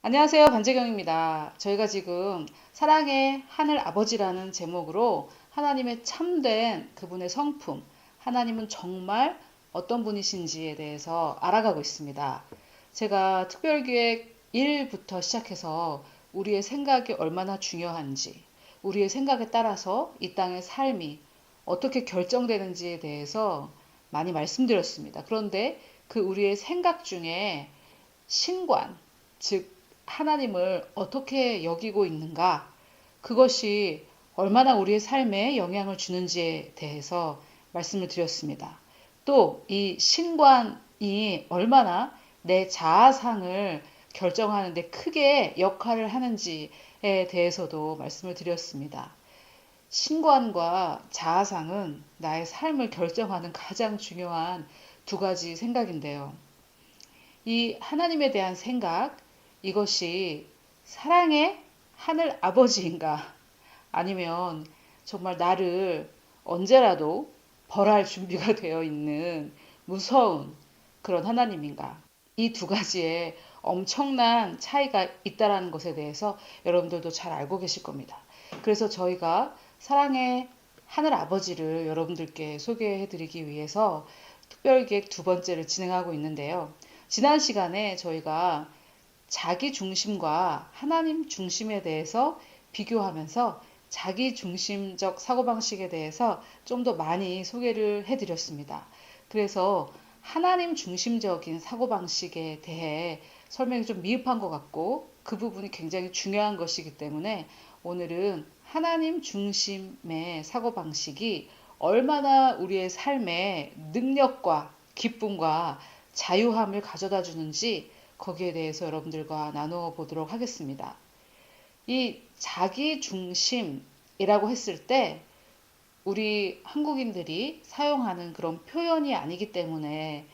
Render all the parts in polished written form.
안녕하세요. 반재경입니다. 저희가 지금 사랑의 하늘 아버지라는 제목으로 하나님의 참된 그분의 성품, 하나님은 정말 어떤 분이신지에 대해서 알아가고 있습니다. 제가 특별기획 1부터 시작해서 우리의 생각이 얼마나 중요한지, 우리의 생각에 따라서 이 땅의 삶이 어떻게 결정되는지에 대해서 많이 말씀드렸습니다. 그런데 그 우리의 생각 중에 신관, 즉 하나님을 어떻게 여기고 있는가, 그것이 얼마나 우리의 삶에 영향을 주는지에 대해서 말씀을 드렸습니다. 또 이 신관이 얼마나 내 자아상을 결정하는 데 크게 역할을 하는지에 대해서도 말씀을 드렸습니다. 신관과 자아상은 나의 삶을 결정하는 가장 중요한 두 가지 생각인데요. 이 하나님에 대한 생각, 이것이 사랑의 하늘 아버지인가? 아니면 정말 나를 언제라도 벌할 준비가 되어 있는 무서운 그런 하나님인가? 이 두 가지에 엄청난 차이가 있다는 것에 대해서 여러분들도 잘 알고 계실 겁니다. 그래서 저희가 사랑의 하늘 아버지를 여러분들께 소개해 드리기 위해서 특별기획 두 번째를 진행하고 있는데요. 지난 시간에 저희가 자기 중심과 하나님 중심에 대해서 비교하면서 자기 중심적 사고방식에 대해서 좀 더 많이 소개를 해드렸습니다. 그래서 하나님 중심적인 사고방식에 대해 설명이 좀 미흡한 것 같고 그 부분이 굉장히 중요한 것이기 때문에 오늘은 하나님 중심의 사고방식이 얼마나 우리의 삶에 능력과 기쁨과 자유함을 가져다 주는지 거기에 대해서 여러분들과 나누어 보도록 하겠습니다. 이 자기 중심이라고 했을 때 우리 한국인들이 사용하는 그런 표현이 아니기 때문에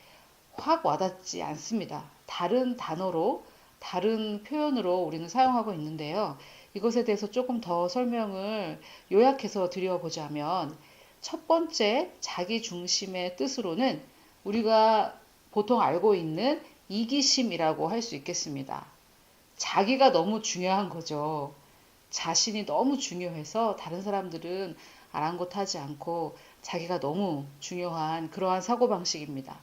확 와닿지 않습니다. 다른 단어로, 다른 표현으로 우리는 사용하고 있는데요. 이것에 대해서 조금 더 설명을 요약해서 드려보자면 첫 번째 자기 중심의 뜻으로는 우리가 보통 알고 있는 이기심이라고 할 수 있겠습니다. 자기가 너무 중요한 거죠. 자신이 너무 중요해서 다른 사람들은 아랑곳하지 않고 자기가 너무 중요한 그러한 사고방식입니다.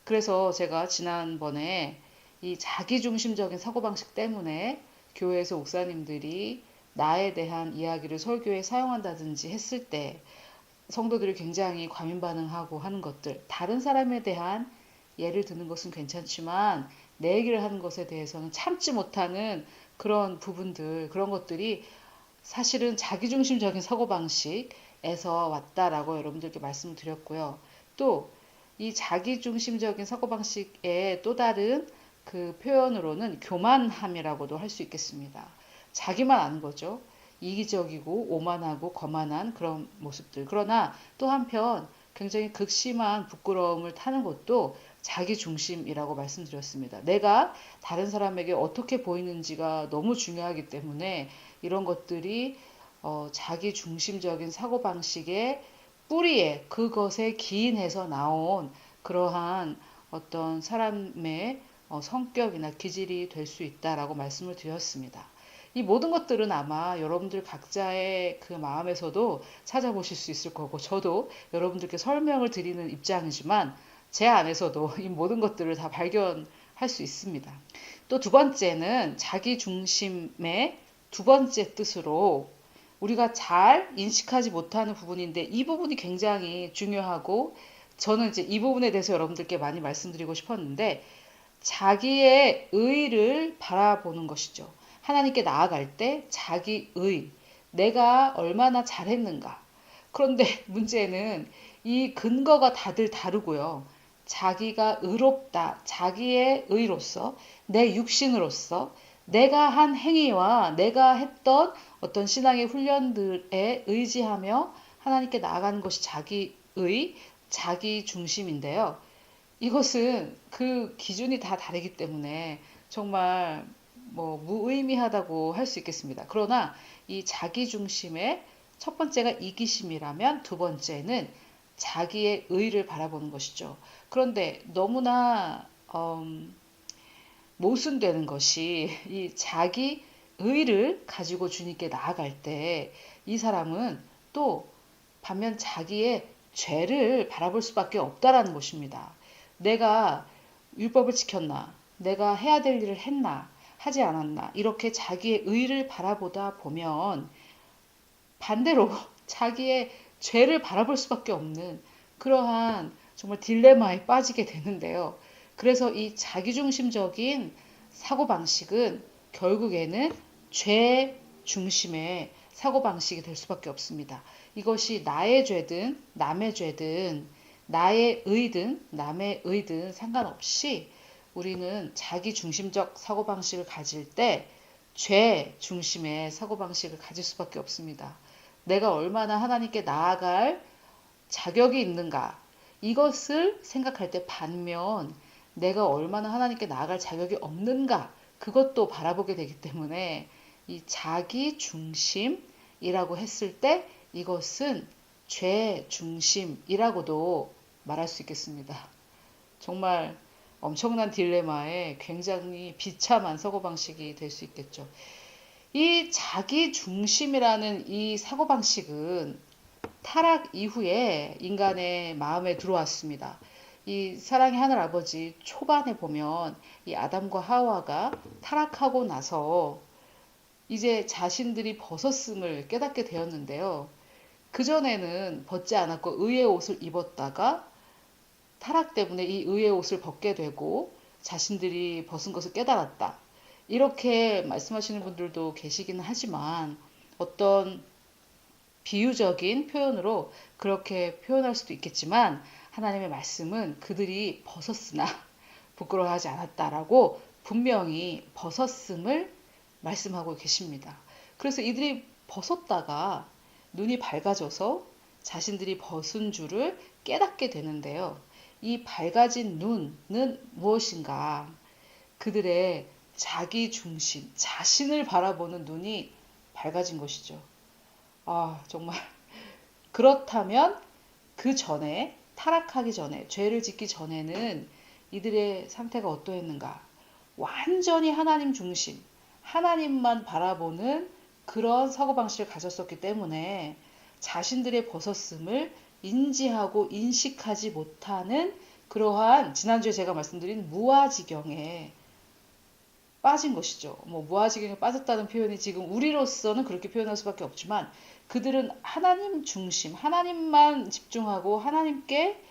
그래서 제가 지난번에 이 자기중심적인 사고방식 때문에 교회에서 목사님들이 나에 대한 이야기를 설교에 사용한다든지 했을 때 성도들이 굉장히 과민 반응하고 하는 것들, 다른 사람에 대한 예를 드는 것은 괜찮지만 내 얘기를 하는 것에 대해서는 참지 못하는 그런 부분들, 그런 것들이 사실은 자기중심적인 사고방식에서 왔다라고 여러분들께 말씀을 드렸고요. 또 이 자기중심적인 사고방식의 또 다른 그 표현으로는 교만함이라고도 할 수 있겠습니다. 자기만 아는 거죠. 이기적이고 오만하고 거만한 그런 모습들. 그러나 또 한편 굉장히 극심한 부끄러움을 타는 것도 자기 중심이라고 말씀드렸습니다. 내가 다른 사람에게 어떻게 보이는지가 너무 중요하기 때문에 이런 것들이 자기 중심적인 사고방식의 뿌리에 그것에 기인해서 나온 그러한 어떤 사람의 성격이나 기질이 될 수 있다라고 말씀을 드렸습니다. 이 모든 것들은 아마 여러분들 각자의 그 마음에서도 찾아보실 수 있을 거고 저도 여러분들께 설명을 드리는 입장이지만 제 안에서도 이 모든 것들을 다 발견할 수 있습니다. 또 두 번째는 자기 중심의 두 번째 뜻으로 우리가 잘 인식하지 못하는 부분인데 이 부분이 굉장히 중요하고 저는 이제 이 부분에 대해서 여러분들께 많이 말씀드리고 싶었는데 자기의 의를 바라보는 것이죠. 하나님께 나아갈 때 자기의, 내가 얼마나 잘했는가. 그런데 문제는 이 근거가 다들 다르고요. 자기가 의롭다, 자기의 의로서, 내 육신으로서, 내가 한 행위와 내가 했던 어떤 신앙의 훈련들에 의지하며 하나님께 나아가는 것이 자기의, 자기 중심인데요. 이것은 그 기준이 다 다르기 때문에 정말 뭐 무의미하다고 할 수 있겠습니다. 그러나 이 자기 중심의 첫 번째가 이기심이라면 두 번째는 자기의 의를 바라보는 것이죠. 그런데 너무나 모순되는 것이 이 자기 의를 가지고 주님께 나아갈 때 이 사람은 또 반면 자기의 죄를 바라볼 수밖에 없다라는 것입니다. 내가 율법을 지켰나? 내가 해야 될 일을 했나? 하지 않았나? 이렇게 자기의 의를 바라보다 보면 반대로 자기의 죄를 바라볼 수밖에 없는 그러한 정말 딜레마에 빠지게 되는데요. 그래서 이 자기중심적인 사고방식은 결국에는 죄 중심의 사고방식이 될 수밖에 없습니다. 이것이 나의 죄든 남의 죄든 나의 의든 남의 의든 상관없이 우리는 자기중심적 사고방식을 가질 때 죄 중심의 사고방식을 가질 수밖에 없습니다. 내가 얼마나 하나님께 나아갈 자격이 있는가 이것을 생각할 때 반면 내가 얼마나 하나님께 나아갈 자격이 없는가 그것도 바라보게 되기 때문에 이 자기 중심이라고 했을 때 이것은 죄 중심이라고도 말할 수 있겠습니다. 정말 엄청난 딜레마에 굉장히 비참한 사고방식이 될 수 있겠죠. 이 자기 중심이라는 이 사고방식은 타락 이후에 인간의 마음에 들어왔습니다. 이 사랑의 하늘아버지 초반에 보면 이 아담과 하와가 타락하고 나서 이제 자신들이 벗었음을 깨닫게 되었는데요. 그전에는 벗지 않았고 의의 옷을 입었다가 타락 때문에 이 의의 옷을 벗게 되고 자신들이 벗은 것을 깨달았다. 이렇게 말씀하시는 분들도 계시기는 하지만 어떤 비유적인 표현으로 그렇게 표현할 수도 있겠지만 하나님의 말씀은 그들이 벗었으나 부끄러워하지 않았다라고 분명히 벗었음을 말씀하고 계십니다. 그래서 이들이 벗었다가 눈이 밝아져서 자신들이 벗은 줄을 깨닫게 되는데요. 이 밝아진 눈은 무엇인가? 그들의 자기 중심, 자신을 바라보는 눈이 밝아진 것이죠. 정말 그렇다면 그 전에 타락하기 전에 죄를 짓기 전에는 이들의 상태가 어떠했는가? 완전히 하나님 중심, 하나님만 바라보는 그런 사고방식을 가졌었기 때문에 자신들의 벗었음을 인지하고 인식하지 못하는 그러한 지난주에 제가 말씀드린 무아지경에 빠진 것이죠. 무아지경에 빠졌다는 표현이 지금 우리로서는 그렇게 표현할 수밖에 없지만 그들은 하나님 중심, 하나님만 집중하고 하나님께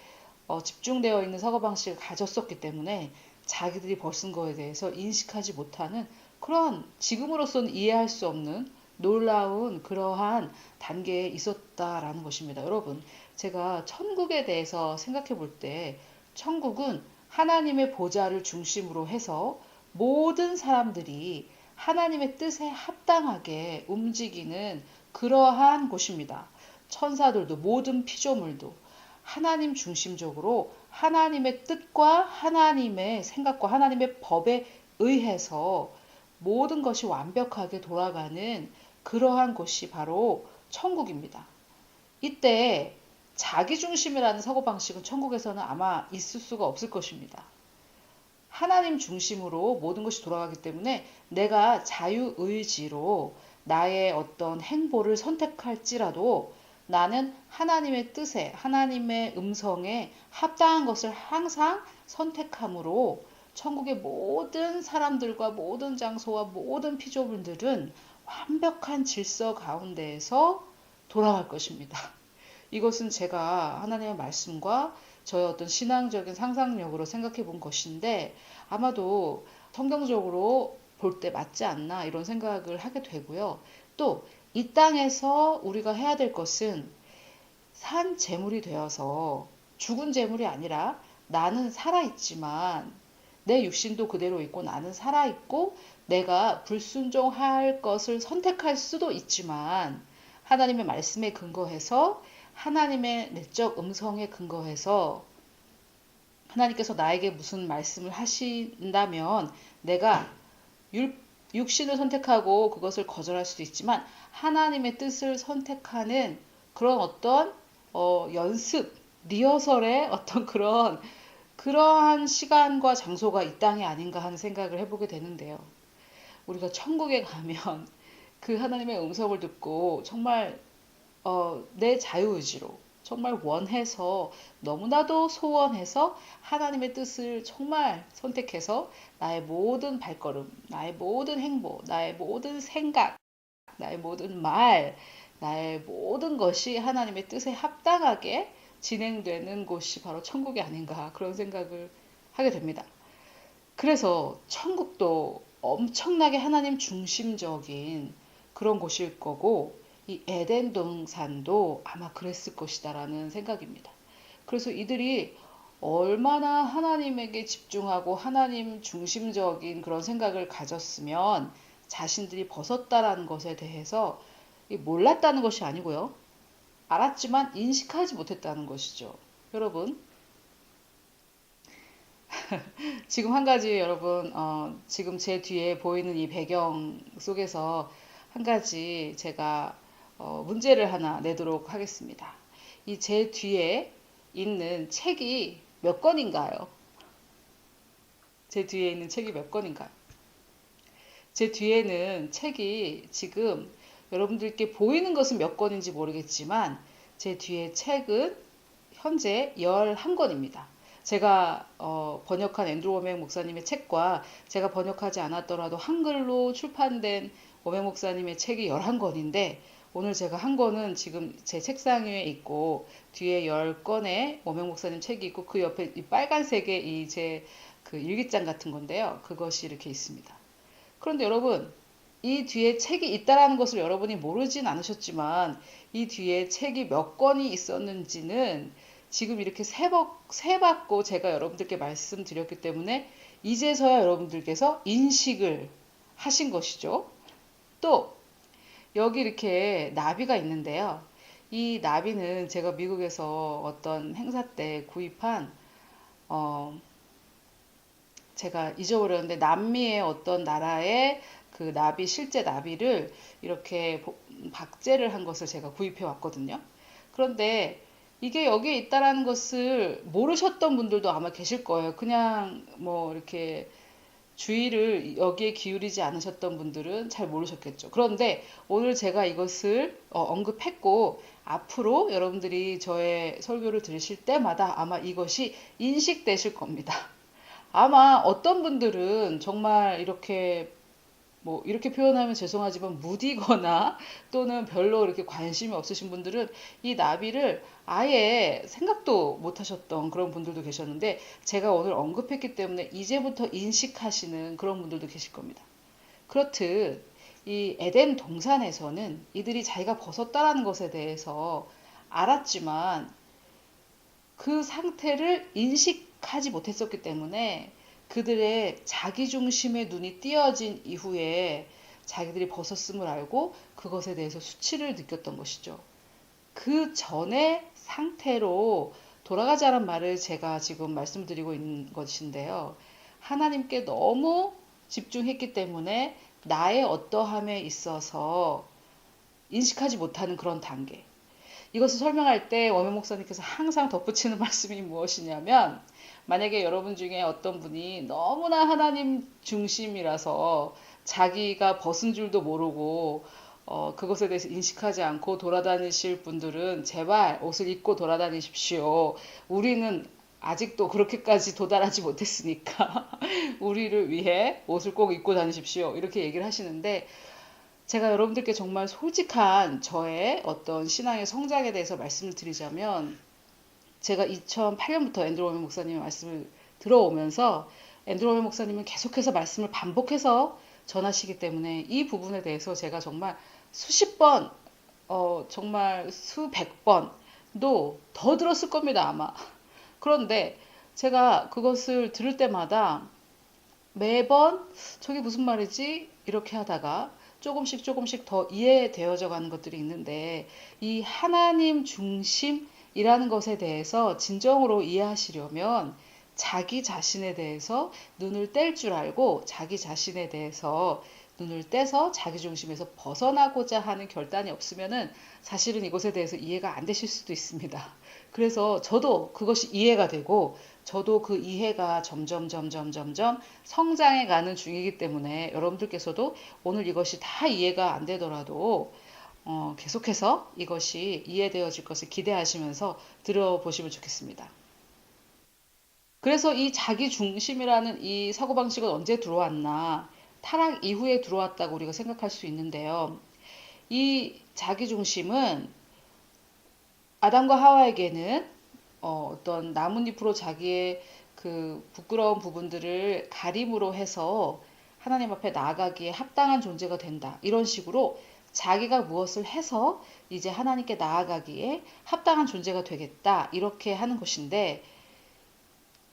집중되어 있는 사고방식을 가졌었기 때문에 자기들이 벗은 거에 대해서 인식하지 못하는 그런 지금으로서는 이해할 수 없는 놀라운 그러한 단계에 있었다라는 것입니다. 여러분, 제가 천국에 대해서 생각해 볼 때 천국은 하나님의 보좌를 중심으로 해서 모든 사람들이 하나님의 뜻에 합당하게 움직이는 그러한 곳입니다. 천사들도 모든 피조물도 하나님 중심적으로 하나님의 뜻과 하나님의 생각과 하나님의 법에 의해서 모든 것이 완벽하게 돌아가는 그러한 곳이 바로 천국입니다. 이때 자기중심이라는 사고방식은 천국에서는 아마 있을 수가 없을 것입니다. 하나님 중심으로 모든 것이 돌아가기 때문에 내가 자유의지로 나의 어떤 행보를 선택할지라도 나는 하나님의 뜻에, 하나님의 음성에 합당한 것을 항상 선택함으로 천국의 모든 사람들과 모든 장소와 모든 피조물들은 완벽한 질서 가운데에서 돌아갈 것입니다. 이것은 제가 하나님의 말씀과 저의 어떤 신앙적인 상상력으로 생각해 본 것인데 아마도 성경적으로 볼 때 맞지 않나 이런 생각을 하게 되고요. 또 이 땅에서 우리가 해야 될 것은 산 제물이 되어서 죽은 제물이 아니라 나는 살아있지만 내 육신도 그대로 있고 나는 살아있고 내가 불순종할 것을 선택할 수도 있지만 하나님의 말씀에 근거해서 하나님의 내적 음성에 근거해서 하나님께서 나에게 무슨 말씀을 하신다면 내가 육신을 선택하고 그것을 거절할 수도 있지만 하나님의 뜻을 선택하는 그런 어떤 연습 리허설의 어떤 그러한 시간과 장소가 이 땅이 아닌가 하는 생각을 해보게 되는데요. 우리가 천국에 가면 그 하나님의 음성을 듣고 정말 내 자유의지로 정말 원해서 너무나도 소원해서 하나님의 뜻을 정말 선택해서 나의 모든 발걸음, 나의 모든 행보, 나의 모든 생각, 나의 모든 말, 나의 모든 것이 하나님의 뜻에 합당하게 진행되는 곳이 바로 천국이 아닌가 그런 생각을 하게 됩니다. 그래서 천국도 엄청나게 하나님 중심적인 그런 곳일 거고 이 에덴 동산도 아마 그랬을 것이다라는 생각입니다. 그래서 이들이 얼마나 하나님에게 집중하고 하나님 중심적인 그런 생각을 가졌으면 자신들이 벗었다라는 것에 대해서 몰랐다는 것이 아니고요. 알았지만 인식하지 못했다는 것이죠. 여러분, 지금 한 가지 여러분, 지금 제 뒤에 보이는 이 배경 속에서 한 가지 제가 문제를 하나 내도록 하겠습니다. 이 제 뒤에 있는 책이 몇 권인가요? 제 뒤에 있는 책이 몇 권인가요? 제 뒤에는 책이 지금 여러분들께 보이는 것은 몇 권인지 모르겠지만 제 뒤에 책은 현재 11권입니다. 제가 번역한 앤드루 워맥 목사님의 책과 제가 번역하지 않았더라도 한글로 출판된 워맥 목사님의 책이 11권인데 오늘 제가 한 권은 지금 제 책상 위에 있고 뒤에 10권의 워맥 목사님 책이 있고 그 옆에 이 빨간색의 이 제 그 일기장 같은 건데요. 그것이 이렇게 있습니다. 그런데 여러분, 이 뒤에 책이 있다라는 것을 여러분이 모르진 않으셨지만 이 뒤에 책이 몇 권이 있었는지는 지금 이렇게 세봤고 제가 여러분들께 말씀드렸기 때문에 이제서야 여러분들께서 인식을 하신 것이죠. 또 여기 이렇게 나비가 있는데요. 이 나비는 제가 미국에서 어떤 행사 때 구입한 제가 잊어버렸는데 남미의 어떤 나라의 그 나비 실제 나비를 이렇게 박제를 한 것을 제가 구입해 왔거든요. 그런데 이게 여기에 있다라는 것을 모르셨던 분들도 아마 계실 거예요. 그냥 뭐 이렇게 주의를 여기에 기울이지 않으셨던 분들은 잘 모르셨겠죠. 그런데 오늘 제가 이것을 언급했고 앞으로 여러분들이 저의 설교를 들으실 때마다 아마 이것이 인식되실 겁니다. 아마 어떤 분들은 정말 이렇게 뭐 이렇게 표현하면 죄송하지만 무디거나 또는 별로 이렇게 관심이 없으신 분들은 이 나비를 아예 생각도 못 하셨던 그런 분들도 계셨는데 제가 오늘 언급했기 때문에 이제부터 인식하시는 그런 분들도 계실 겁니다. 그렇듯 이 에덴 동산에서는 이들이 자기가 벗었다라는 것에 대해서 알았지만 그 상태를 인식하지 못했었기 때문에 그들의 자기중심의 눈이 띄어진 이후에 자기들이 벗었음을 알고 그것에 대해서 수치를 느꼈던 것이죠. 그 전의 상태로 돌아가자란 말을 제가 지금 말씀드리고 있는 것인데요. 하나님께 너무 집중했기 때문에 나의 어떠함에 있어서 인식하지 못하는 그런 단계. 이것을 설명할 때 워메 목사님께서 항상 덧붙이는 말씀이 무엇이냐면 만약에 여러분 중에 어떤 분이 너무나 하나님 중심이라서 자기가 벗은 줄도 모르고 그것에 대해서 인식하지 않고 돌아다니실 분들은 제발 옷을 입고 돌아다니십시오. 우리는 아직도 그렇게까지 도달하지 못했으니까 우리를 위해 옷을 꼭 입고 다니십시오. 이렇게 얘기를 하시는데 제가 여러분들께 정말 솔직한 저의 어떤 신앙의 성장에 대해서 말씀을 드리자면 제가 2008년부터 앤드루 워메 목사님의 말씀을 들어오면서 앤드루 워메 목사님은 계속해서 말씀을 반복해서 전하시기 때문에 이 부분에 대해서 제가 정말 수십 번, 정말 수백 번도 더 들었을 겁니다, 아마. 그런데 제가 그것을 들을 때마다 매번 저게 무슨 말이지? 이렇게 하다가 조금씩 더 이해되어져 가는 것들이 있는데 이 하나님 중심이라는 것에 대해서 진정으로 이해하시려면 자기 자신에 대해서 눈을 뗄 줄 알고 자기 자신에 대해서 눈을 떼서 자기 중심에서 벗어나고자 하는 결단이 없으면은 사실은 이것에 대해서 이해가 안 되실 수도 있습니다. 그래서 저도 그것이 이해가 되고 저도 그 이해가 점점 성장해 가는 중이기 때문에 여러분들께서도 오늘 이것이 다 이해가 안 되더라도 계속해서 이것이 이해되어질 것을 기대하시면서 들어보시면 좋겠습니다. 그래서 이 자기 중심이라는 이 사고방식은 언제 들어왔나? 타락 이후에 들어왔다고 우리가 생각할 수 있는데요. 이 자기 중심은 아담과 하와에게는 어떤 나뭇잎으로 자기의 그 부끄러운 부분들을 가림으로 해서 하나님 앞에 나아가기에 합당한 존재가 된다. 이런 식으로 자기가 무엇을 해서 이제 하나님께 나아가기에 합당한 존재가 되겠다. 이렇게 하는 것인데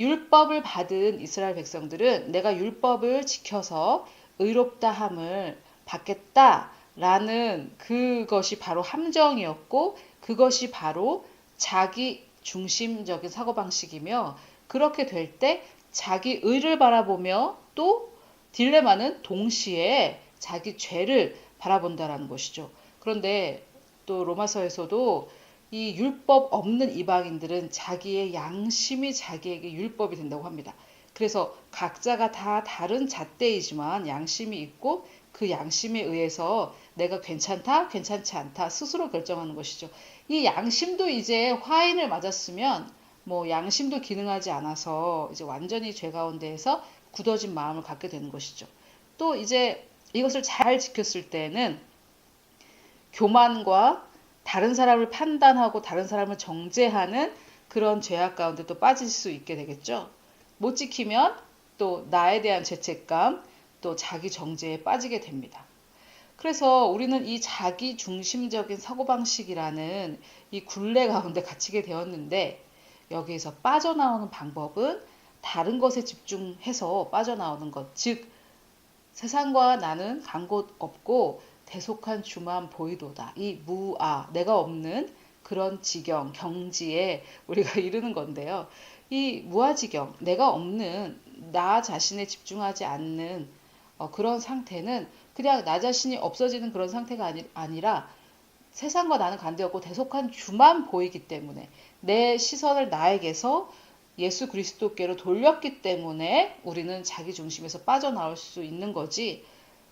율법을 받은 이스라엘 백성들은 내가 율법을 지켜서 의롭다 함을 받겠다라는 그것이 바로 함정이었고 그것이 바로 자기 중심적인 사고방식이며 그렇게 될 때 자기 의를 바라보며 또 딜레마는 동시에 자기 죄를 바라본다라는 것이죠. 그런데 또 로마서에서도 이 율법 없는 이방인들은 자기의 양심이 자기에게 율법이 된다고 합니다. 그래서 각자가 다 다른 잣대이지만 양심이 있고 그 양심에 의해서 내가 괜찮다, 괜찮지 않다 스스로 결정하는 것이죠. 이 양심도 이제 화인을 맞았으면 뭐 양심도 기능하지 않아서 이제 완전히 죄 가운데에서 굳어진 마음을 갖게 되는 것이죠. 또 이제 이것을 잘 지켰을 때는 교만과 다른 사람을 판단하고 다른 사람을 정죄하는 그런 죄악 가운데 또 빠질 수 있게 되겠죠. 못 지키면 또 나에 대한 죄책감, 또 자기 정죄에 빠지게 됩니다. 그래서 우리는 이 자기 중심적인 사고방식이라는 이 굴레 가운데 갇히게 되었는데 여기에서 빠져나오는 방법은 다른 것에 집중해서 빠져나오는 것, 즉 세상과 나는 간 곳 없고 대속한 주만 보이도다. 이 무아, 내가 없는 그런 지경, 경지에 우리가 이르는 건데요. 이 무아지경, 내가 없는 나 자신에 집중하지 않는 그런 상태는 그냥 나 자신이 없어지는 그런 상태가 아니라 세상과 나는 관계없고 대속한 주만 보이기 때문에 내 시선을 나에게서 예수 그리스도께로 돌렸기 때문에 우리는 자기 중심에서 빠져나올 수 있는 거지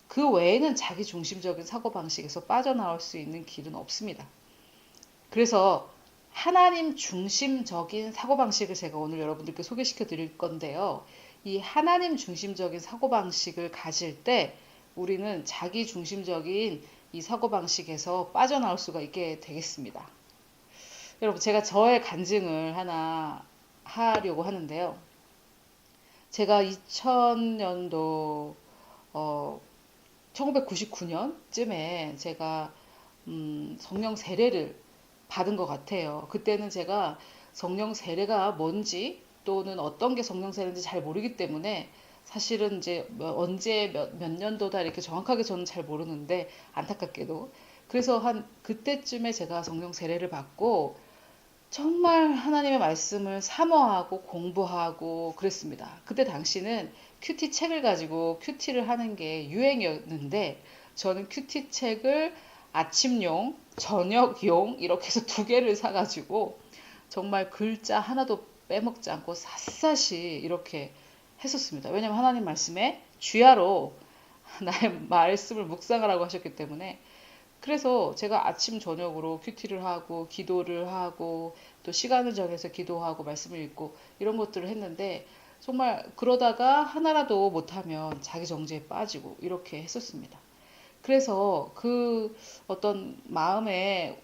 그 외에는 자기 중심적인 사고방식에서 빠져나올 수 있는 길은 없습니다. 그래서 하나님 중심적인 사고방식을 제가 오늘 여러분들께 소개시켜 드릴 건데요. 이 하나님 중심적인 사고방식을 가질 때 우리는 자기 중심적인 이 사고방식에서 빠져나올 수가 있게 되겠습니다. 여러분, 제가 저의 간증을 하나 하려고 하는데요. 제가 2000년도 1999년쯤에 제가 성령 세례를 받은 것 같아요. 그때는 제가 성령 세례가 뭔지 또는 어떤 게 성령 세례인지 잘 모르기 때문에 사실은 이제 언제 몇 년도다 이렇게 정확하게 저는 잘 모르는데 안타깝게도 그래서 한 그때쯤에 제가 성령 세례를 받고 정말 하나님의 말씀을 사모하고 공부하고 그랬습니다. 그때 당시는 큐티 책을 가지고 큐티를 하는 게 유행이었는데 저는 큐티 책을 아침용, 저녁용 이렇게 해서 두 개를 사가지고 정말 글자 하나도 빼먹지 않고 샅샅이 이렇게 했었습니다. 왜냐하면 하나님 말씀에 주야로 나의 말씀을 묵상하라고 하셨기 때문에 그래서 제가 아침 저녁으로 큐티를 하고 기도를 하고 또 시간을 정해서 기도하고 말씀을 읽고 이런 것들을 했는데 정말 그러다가 하나라도 못하면 자기 정죄에 빠지고 이렇게 했었습니다. 그래서 그 어떤 마음의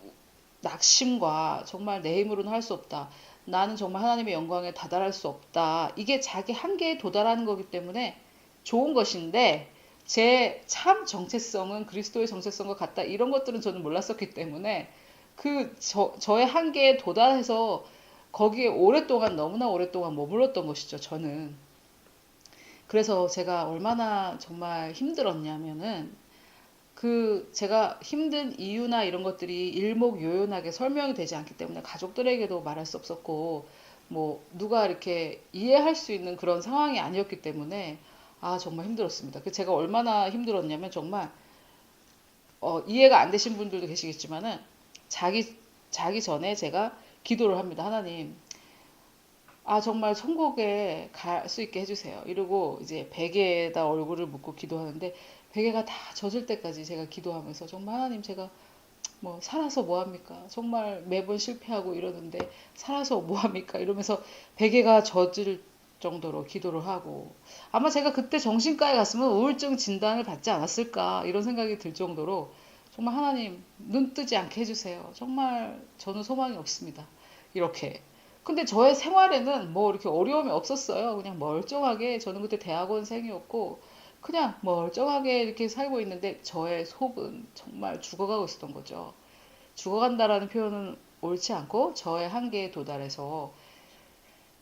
낙심과 정말 내 힘으로는 할 수 없다. 나는 정말 하나님의 영광에 다다를 수 없다. 이게 자기 한계에 도달하는 거기 때문에 좋은 것인데 제 참 정체성은 그리스도의 정체성과 같다. 이런 것들은 저는 몰랐었기 때문에 저의 한계에 도달해서 거기에 오랫동안 너무나 오랫동안 머물렀던 것이죠. 저는. 그래서 제가 얼마나 정말 힘들었냐면은 제가 힘든 이유나 이런 것들이 일목요연하게 설명이 되지 않기 때문에 가족들에게도 말할 수 없었고, 뭐, 누가 이렇게 이해할 수 있는 그런 상황이 아니었기 때문에, 아, 정말 힘들었습니다. 그 제가 얼마나 힘들었냐면 정말 이해가 안 되신 분들도 계시겠지만은 자기 전에 제가 기도를 합니다. 하나님, 아, 정말 천국에 갈 수 있게 해주세요. 이러고 이제 베개에다 얼굴을 묻고 기도하는데 베개가 다 젖을 때까지 제가 기도하면서 정말 하나님 제가 뭐 살아서 뭐 합니까? 정말 매번 실패하고 이러는데 살아서 뭐 합니까? 이러면서 베개가 젖을 정도로 기도를 하고 아마 제가 그때 정신과에 갔으면 우울증 진단을 받지 않았을까 이런 생각이 들 정도로 정말 하나님 눈 뜨지 않게 해주세요. 정말 저는 소망이 없습니다. 이렇게. 근데 저의 생활에는 뭐 이렇게 어려움이 없었어요. 그냥 멀쩡하게 저는 그때 대학원생이었고 그냥 멀쩡하게 이렇게 살고 있는데 저의 속은 정말 죽어가고 있었던 거죠. 죽어간다라는 표현은 옳지 않고 저의 한계에 도달해서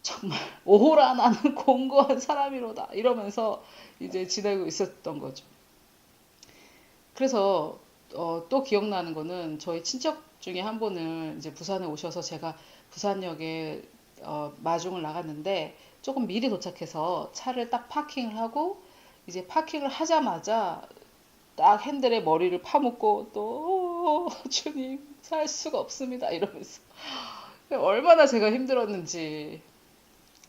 정말 오호라 나는 공고한 사람이로다 이러면서 이제 지내고 있었던 거죠. 그래서 또 기억나는 거는 저희 친척 중에 한 분을 이제 부산에 오셔서 제가 부산역에 마중을 나갔는데 조금 미리 도착해서 차를 딱 파킹을 하고 이제 파킹을 하자마자 딱 핸들에 머리를 파묻고 또 주님 살 수가 없습니다 이러면서 얼마나 제가 힘들었는지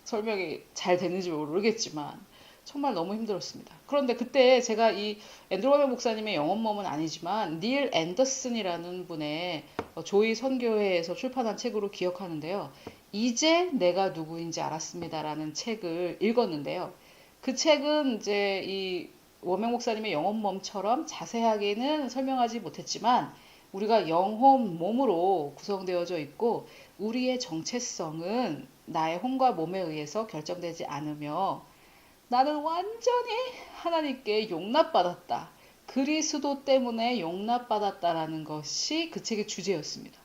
설명이 잘 되는지 모르겠지만 정말 너무 힘들었습니다. 그런데 그때 제가 이 앤드루 워메 목사님의 영혼몸은 아니지만 닐 앤더슨이라는 분의 조이 선교회에서 출판한 책으로 기억하는데요. 이제 내가 누구인지 알았습니다라는 책을 읽었는데요. 그 책은 이제 이 워메 목사님의 영혼몸처럼 자세하게는 설명하지 못했지만 우리가 영혼 몸으로 구성되어져 있고 우리의 정체성은 나의 혼과 몸에 의해서 결정되지 않으며 나는 완전히 하나님께 용납받았다. 그리스도 때문에 용납받았다라는 것이 그 책의 주제였습니다.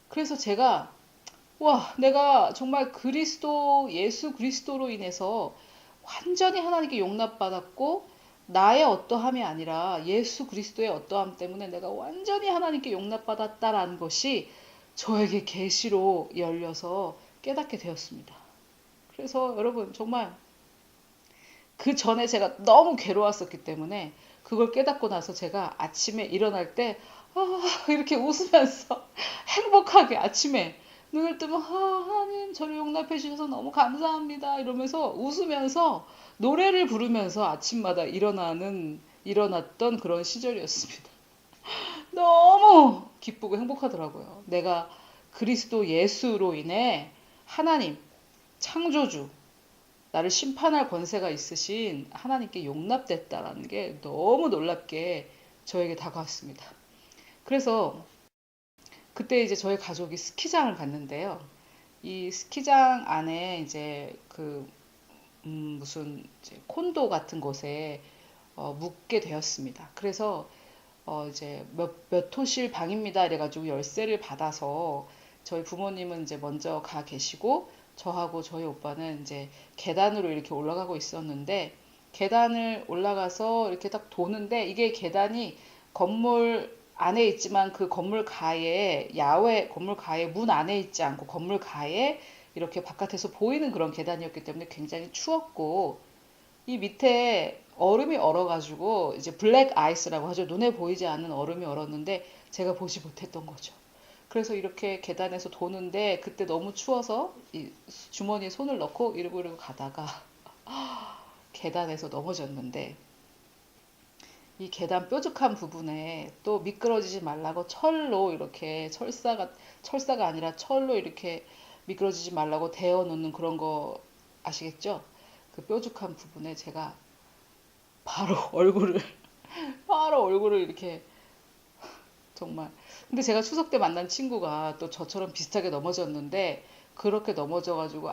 그래서 제가 와, 내가 정말 예수 그리스도로 인해서 완전히 하나님께 용납받았고 나의 어떠함이 아니라 예수 그리스도의 어떠함 때문에 내가 완전히 하나님께 용납받았다라는 것이 저에게 계시로 열려서 깨닫게 되었습니다. 그래서 여러분 정말 그 전에 제가 너무 괴로웠었기 때문에 그걸 깨닫고 나서 제가 아침에 일어날 때 이렇게 웃으면서 행복하게 아침에 눈을 뜨면 하나님 저를 용납해 주셔서 너무 감사합니다 이러면서 웃으면서 노래를 부르면서 아침마다 일어났던 그런 시절이었습니다. 너무 기쁘고 행복하더라고요. 내가 그리스도 예수로 인해 하나님 창조주 나를 심판할 권세가 있으신 하나님께 용납됐다라는 게 너무 놀랍게 저에게 다가왔습니다. 그래서 그때 이제 저희 가족이 스키장을 갔는데요. 이 스키장 안에 이제 무슨 이제 콘도 같은 곳에 묵게 되었습니다. 그래서 이제 몇 호실 방입니다. 이래가지고 열쇠를 받아서 저희 부모님은 이제 먼저 가 계시고 저하고 저희 오빠는 이제 계단으로 이렇게 올라가고 있었는데 계단을 올라가서 이렇게 딱 도는데 이게 계단이 건물 안에 있지만 그 건물 가에 건물 가에 문 안에 있지 않고 건물 가에 이렇게 바깥에서 보이는 그런 계단이었기 때문에 굉장히 추웠고 이 밑에 얼음이 얼어가지고 이제 블랙 아이스라고 하죠. 눈에 보이지 않는 얼음이 얼었는데 제가 보지 못했던 거죠. 그래서 이렇게 계단에서 도는데 그때 너무 추워서 이 주머니에 손을 넣고 이러고 가다가 계단에서 넘어졌는데 이 계단 뾰족한 부분에 또 미끄러지지 말라고 철로 이렇게 철사가 아니라 철로 이렇게 미끄러지지 말라고 대어 놓는 그런 거 아시겠죠? 그 뾰족한 부분에 제가 바로 얼굴을 이렇게 정말. 근데 제가 추석 때 만난 친구가 또 저처럼 비슷하게 넘어졌는데 그렇게 넘어져가지고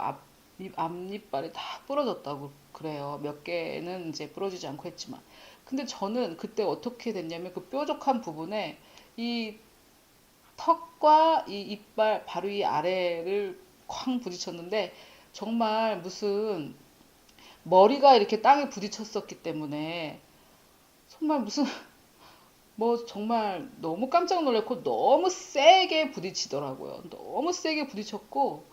앞니빨이 다 부러졌다고 그래요. 몇 개는 이제 부러지지 않고 했지만. 근데 저는 그때 어떻게 됐냐면 그 뾰족한 부분에 이 턱과 이 이빨 바로 이 아래를 쾅 부딪혔는데 정말 무슨 머리가 이렇게 땅에 부딪혔었기 때문에 정말 무슨 뭐 정말 너무 깜짝 놀랐고 너무 세게 부딪히더라고요. 너무 세게 부딪혔고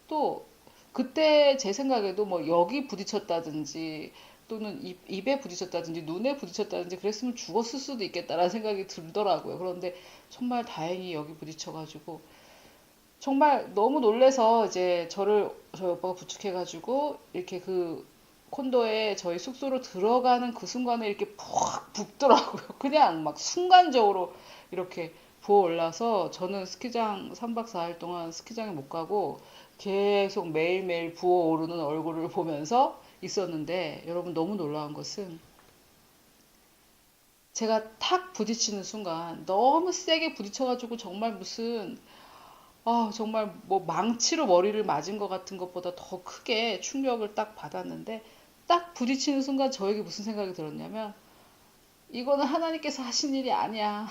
또 그때 제 생각에도 뭐 여기 부딪혔다든지 또는 입에 부딪혔다든지 눈에 부딪혔다든지 그랬으면 죽었을 수도 있겠다라는 생각이 들더라고요. 그런데 정말 다행히 여기 부딪혀가지고 정말 너무 놀래서 이제 저희 오빠가 부축해가지고 이렇게 그 콘도에 저희 숙소로 들어가는 그 순간에 이렇게 푹 붓더라고요. 그냥 막 순간적으로 이렇게 부어 올라서 저는 스키장 3박 4일 동안 스키장에 못 가고 계속 매일매일 부어 오르는 얼굴을 보면서 있었는데 여러분 너무 놀라운 것은 제가 탁 부딪히는 순간 너무 세게 부딪혀가지고 정말 무슨 정말 뭐 망치로 머리를 맞은 것 같은 것보다 더 크게 충격을 딱 받았는데 딱 부딪히는 순간 저에게 무슨 생각이 들었냐면 이거는 하나님께서 하신 일이 아니야.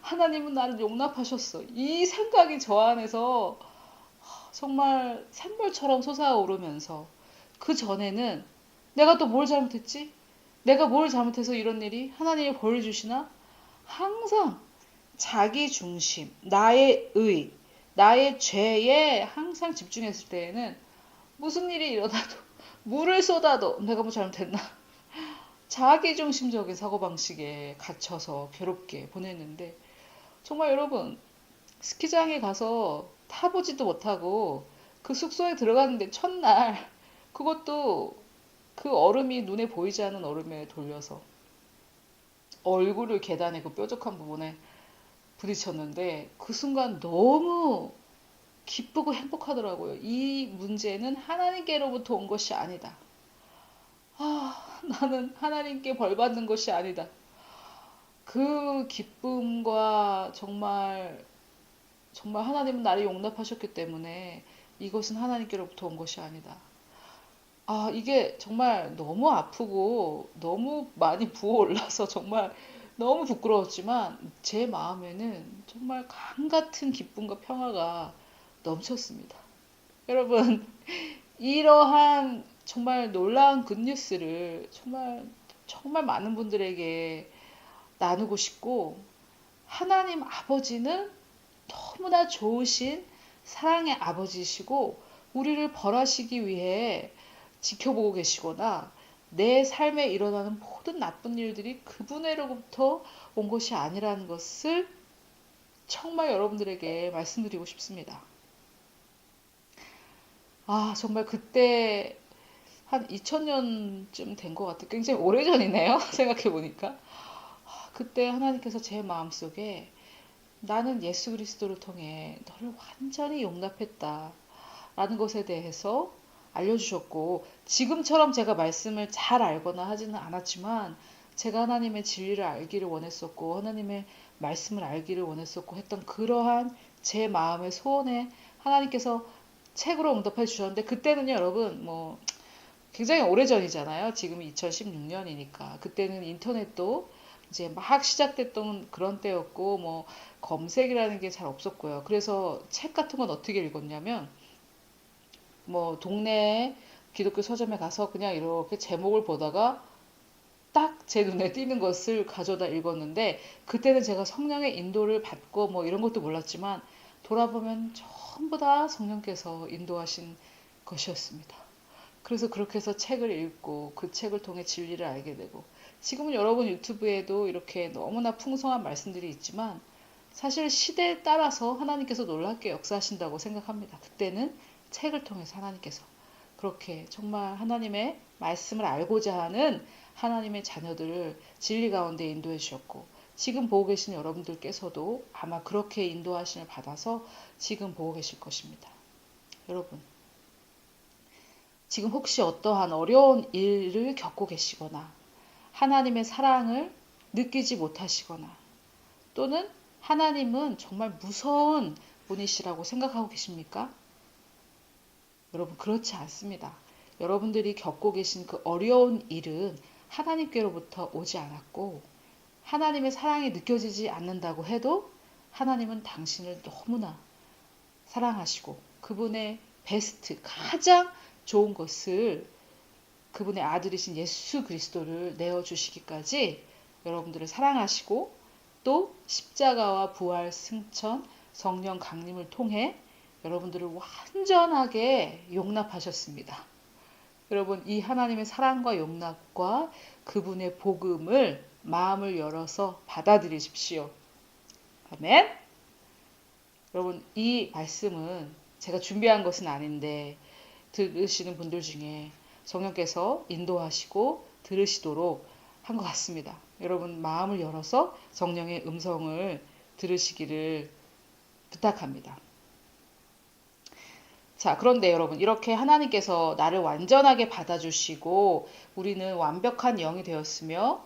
하나님은 나를 용납하셨어. 이 생각이 저 안에서 정말 샘물처럼 솟아오르면서 그 전에는 내가 또 뭘 잘못했지? 내가 뭘 잘못해서 이런 일이 하나님이 벌을 주시나? 항상 자기 중심, 나의 의, 나의 죄에 항상 집중했을 때에는 무슨 일이 일어나도 물을 쏟아도 내가 뭐 잘못했나? 자기중심적인 사고방식에 갇혀서 괴롭게 보냈는데 정말 여러분 스키장에 가서 타보지도 못하고 그 숙소에 들어갔는데 첫날 그것도 그 얼음이 눈에 보이지 않는 얼음에 돌려서 얼굴을 계단의 그 뾰족한 부분에 부딪혔는데 그 순간 너무 기쁘고 행복하더라고요. 이 문제는 하나님께로부터 온 것이 아니다. 나는 하나님께 벌 받는 것이 아니다. 그 기쁨과 정말 하나님은 나를 용납하셨기 때문에 이것은 하나님께로부터 온 것이 아니다. 이게 정말 너무 아프고 너무 많이 부어올라서 정말 너무 부끄러웠지만 제 마음에는 정말 강 같은 기쁨과 평화가 넘쳤습니다. 여러분, 이러한 정말 놀라운 굿뉴스를 정말 많은 분들에게 나누고 싶고 하나님 아버지는 너무나 좋으신 사랑의 아버지시고 우리를 벌하시기 위해 지켜보고 계시거나 내 삶에 일어나는 모든 나쁜 일들이 그분으로부터 온 것이 아니라는 것을 정말 여러분들에게 말씀드리고 싶습니다. 정말 그때 한 2000년쯤 된 것 같아요. 굉장히 오래전이네요. 생각해보니까. 그때 하나님께서 제 마음속에 나는 예수 그리스도를 통해 너를 완전히 용납했다. 라는 것에 대해서 알려주셨고, 지금처럼 제가 말씀을 잘 알거나 하지는 않았지만, 제가 하나님의 진리를 알기를 원했었고, 하나님의 말씀을 알기를 원했었고 했던 그러한 제 마음의 소원에 하나님께서 책으로 응답해 주셨는데, 그때는요, 여러분, 굉장히 오래전이잖아요. 지금 2016년이니까. 그때는 인터넷도 이제 막 시작됐던 그런 때였고, 검색이라는 게 잘 없었고요. 그래서 책 같은 건 어떻게 읽었냐면, 동네 기독교 서점에 가서 그냥 이렇게 제목을 보다가 딱 제 눈에 띄는 것을 가져다 읽었는데 그때는 제가 성령의 인도를 받고 이런 것도 몰랐지만 돌아보면 전부 다 성령께서 인도하신 것이었습니다. 그래서 그렇게 해서 책을 읽고 그 책을 통해 진리를 알게 되고 지금은 여러분 유튜브에도 이렇게 너무나 풍성한 말씀들이 있지만 사실 시대에 따라서 하나님께서 놀랍게 역사하신다고 생각합니다. 그때는 책을 통해서 하나님께서 그렇게 정말 하나님의 말씀을 알고자 하는 하나님의 자녀들을 진리 가운데 인도해 주셨고 지금 보고 계신 여러분들께서도 아마 그렇게 인도하심을 받아서 지금 보고 계실 것입니다. 여러분, 지금 혹시 어떠한 어려운 일을 겪고 계시거나 하나님의 사랑을 느끼지 못하시거나 또는 하나님은 정말 무서운 분이시라고 생각하고 계십니까? 여러분, 그렇지 않습니다. 여러분들이 겪고 계신 그 어려운 일은 하나님께로부터 오지 않았고 하나님의 사랑이 느껴지지 않는다고 해도 하나님은 당신을 너무나 사랑하시고 그분의 베스트, 가장 좋은 것을 그분의 아들이신 예수 그리스도를 내어주시기까지 여러분들을 사랑하시고 또 십자가와 부활, 승천, 성령 강림을 통해 여러분들을 완전하게 용납하셨습니다. 여러분, 이 하나님의 사랑과 용납과 그분의 복음을 마음을 열어서 받아들이십시오. 아멘. 여러분, 이 말씀은 제가 준비한 것은 아닌데 들으시는 분들 중에 성령께서 인도하시고 들으시도록 한 것 같습니다. 여러분, 마음을 열어서 성령의 음성을 들으시기를 부탁합니다. 자, 그런데 여러분, 이렇게 하나님께서 나를 완전하게 받아주시고 우리는 완벽한 영이 되었으며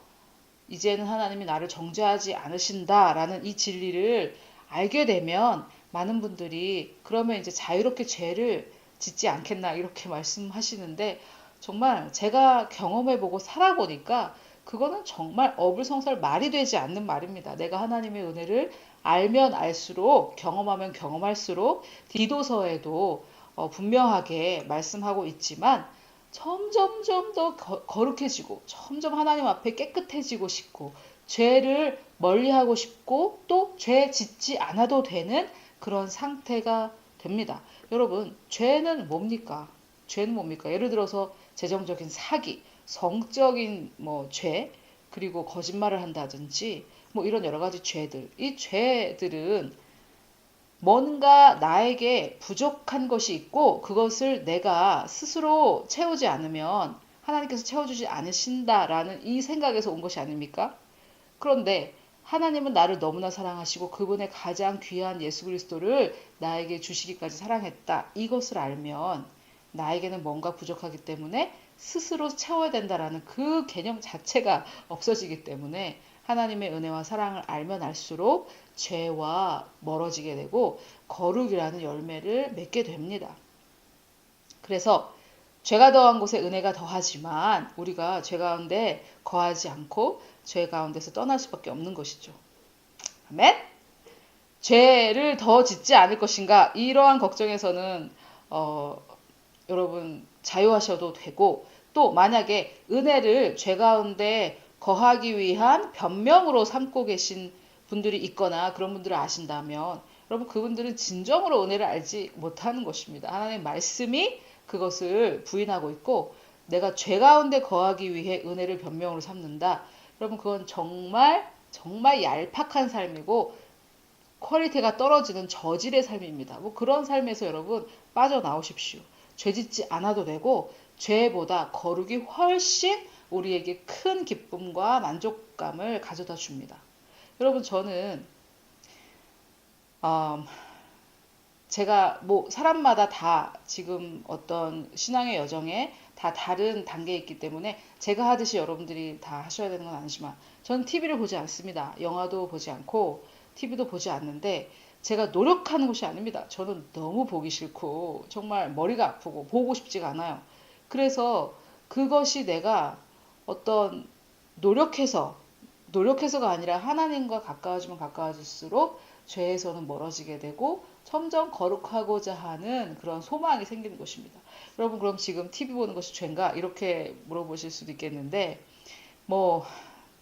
이제는 하나님이 나를 정죄하지 않으신다라는 이 진리를 알게 되면 많은 분들이 그러면 이제 자유롭게 죄를 짓지 않겠나 이렇게 말씀하시는데, 정말 제가 경험해보고 살아보니까 그거는 정말 어불성설 말이 되지 않는 말입니다. 내가 하나님의 은혜를 알면 알수록, 경험하면 경험할수록 디도서에도 분명하게 말씀하고 있지만 점점점 더 거룩해지고 점점 하나님 앞에 깨끗해지고 싶고 죄를 멀리하고 싶고 또 죄 짓지 않아도 되는 그런 상태가 됩니다. 여러분, 죄는 뭡니까? 죄는 뭡니까? 예를 들어서 재정적인 사기, 성적인 죄, 그리고 거짓말을 한다든지 이런 여러 가지 죄들. 이 죄들은 뭔가 나에게 부족한 것이 있고 그것을 내가 스스로 채우지 않으면 하나님께서 채워주지 않으신다라는 이 생각에서 온 것이 아닙니까? 그런데 하나님은 나를 너무나 사랑하시고 그분의 가장 귀한 예수 그리스도를 나에게 주시기까지 사랑했다. 이것을 알면 나에게는 뭔가 부족하기 때문에 스스로 채워야 된다라는 그 개념 자체가 없어지기 때문에 하나님의 은혜와 사랑을 알면 알수록 죄와 멀어지게 되고 거룩이라는 열매를 맺게 됩니다. 그래서 죄가 더한 곳에 은혜가 더하지만 우리가 죄 가운데 거하지 않고 죄 가운데서 떠날 수밖에 없는 것이죠. 아멘? 죄를 더 짓지 않을 것인가? 이러한 걱정에서는 여러분 자유하셔도 되고, 또 만약에 은혜를 죄 가운데 거하기 위한 변명으로 삼고 계신 분들이 있거나 그런 분들을 아신다면 여러분, 그분들은 진정으로 은혜를 알지 못하는 것입니다. 하나님의 말씀이 그것을 부인하고 있고 내가 죄 가운데 거하기 위해 은혜를 변명으로 삼는다. 여러분, 그건 정말 정말 얄팍한 삶이고 퀄리티가 떨어지는 저질의 삶입니다. 그런 삶에서 여러분 빠져나오십시오. 죄 짓지 않아도 되고 죄보다 거룩이 훨씬 우리에게 큰 기쁨과 만족감을 가져다 줍니다. 여러분, 저는 제가 사람마다 다 지금 어떤 신앙의 여정에 다 다른 단계에 있기 때문에 제가 하듯이 여러분들이 다 하셔야 되는 건 아니지만 저는 TV를 보지 않습니다. 영화도 보지 않고 TV도 보지 않는데 제가 노력하는 것이 아닙니다. 저는 너무 보기 싫고 정말 머리가 아프고 보고 싶지가 않아요. 그래서 그것이 내가 어떤 노력해서가 아니라 하나님과 가까워지면 가까워질수록 죄에서는 멀어지게 되고 점점 거룩하고자 하는 그런 소망이 생기는 것입니다. 여러분, 그럼 지금 TV 보는 것이 죄인가? 이렇게 물어보실 수도 있겠는데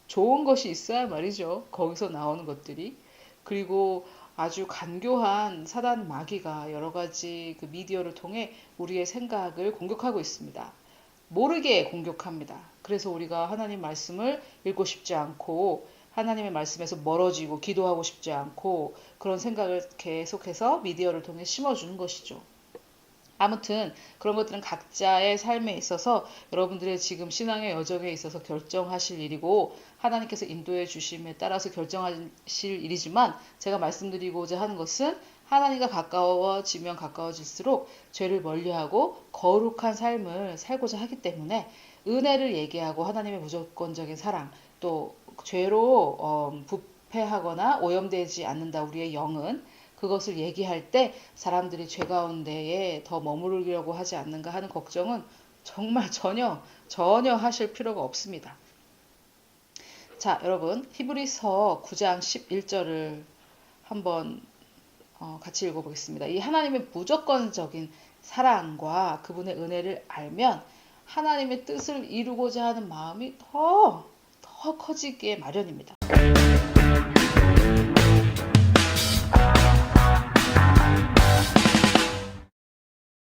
좋은 것이 있어야 말이죠. 거기서 나오는 것들이. 그리고 아주 간교한 사단 마귀가 여러 가지 그 미디어를 통해 우리의 생각을 공격하고 있습니다. 모르게 공격합니다. 그래서 우리가 하나님 말씀을 읽고 싶지 않고 하나님의 말씀에서 멀어지고 기도하고 싶지 않고 그런 생각을 계속해서 미디어를 통해 심어주는 것이죠. 아무튼 그런 것들은 각자의 삶에 있어서 여러분들의 지금 신앙의 여정에 있어서 결정하실 일이고 하나님께서 인도해 주심에 따라서 결정하실 일이지만 제가 말씀드리고자 하는 것은 하나님과 가까워지면 가까워질수록 죄를 멀리하고 거룩한 삶을 살고자 하기 때문에 은혜를 얘기하고 하나님의 무조건적인 사랑, 또 죄로 부패하거나 오염되지 않는다 우리의 영은, 그것을 얘기할 때 사람들이 죄 가운데에 더 머무르려고 하지 않는가 하는 걱정은 정말 전혀 하실 필요가 없습니다. 자, 여러분, 히브리서 9장 11절을 한번 같이 읽어보겠습니다. 이 하나님의 무조건적인 사랑과 그분의 은혜를 알면 하나님의 뜻을 이루고자 하는 마음이 더 커지기에 마련입니다.